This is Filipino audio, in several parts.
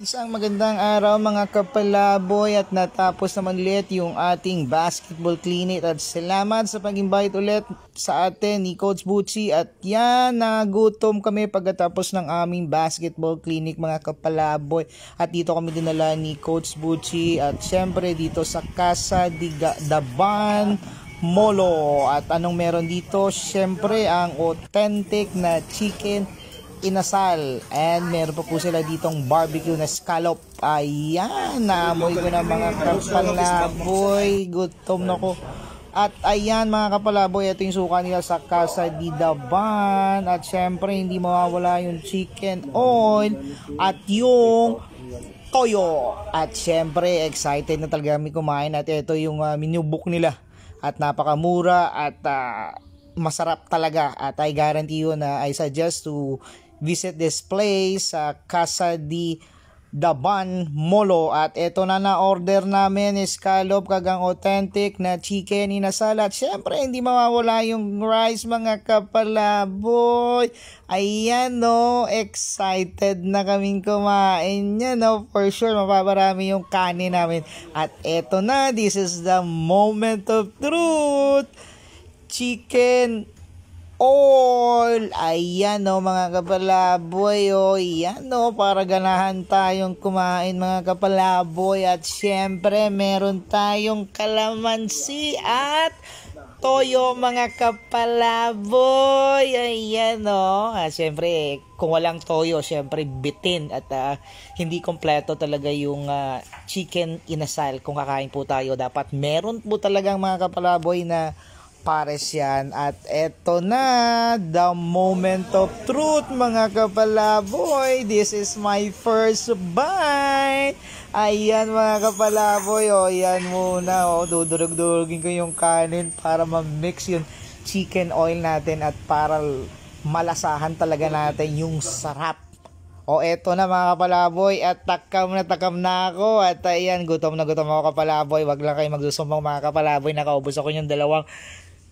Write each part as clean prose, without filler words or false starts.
Isang magandang araw mga kapalaboy at natapos naman ulit yung ating basketball clinic at salamat sa pag-invite ulit sa atin ni Coach Bucci at yan, nagutom kami pagkatapos ng aming basketball clinic mga kapalaboy at dito kami dinala ni Coach Bucci at syempre dito sa Casa di Daban Molo at anong meron dito, syempre ang authentic na chicken inasal and meron pa po sila ditong barbecue na scallop. Ayan, naamoy ko na mga kapalaboy, gutom na ko. At ayan mga kapalaboy, ito yung suka nila sa Casa di Daban at syempre hindi mawawala yung chicken oil at yung toyo at syempre excited na talaga kami kumain at ito yung menu book nila at napakamura at masarap talaga at I guarantee you na I suggest to visit this place sa Casa di Daban Molo at ito na order namin is scallop kagang authentic na chicken inasal at syempre hindi mawawala yung rice mga kapalaboy. Ayan no, excited na kaming kumain yan no, for sure mapaparami yung kanin namin at eto na, this is the moment of truth, chicken oil. Ayan o mga kapalaboy o, ayan o, para ganahan tayong kumain mga kapalaboy at syempre meron tayong kalamansi at toyo mga kapalaboy. Ayan o, syempre kung walang toyo syempre bitin at hindi kompleto talaga yung chicken inasal. Kung kakain po tayo dapat meron po talagang mga kapalaboy na pares yan at eto na, the moment of truth mga kapalaboy. This is my first bite. Ayan mga kapalaboy o, yan muna o, dudurog-durugin ko yung kanin para ma-mix yung chicken oil natin at para malasahan talaga natin yung sarap. O eto na mga kapalaboy at takam na ako at ayan, gutom na gutom ako kapalaboy. Wag lang kayo magsusumbong mga kapalaboy, nakaubos ako yung 2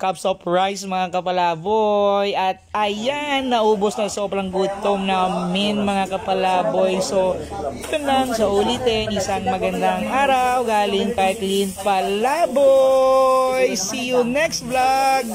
cups of rice mga kapalaboy at ayan, naubos na, sobrang gutom namin mga kapalaboy. So ito lang sa ulitin, isang magandang araw galing kay Clean Palaboy. See you next vlog.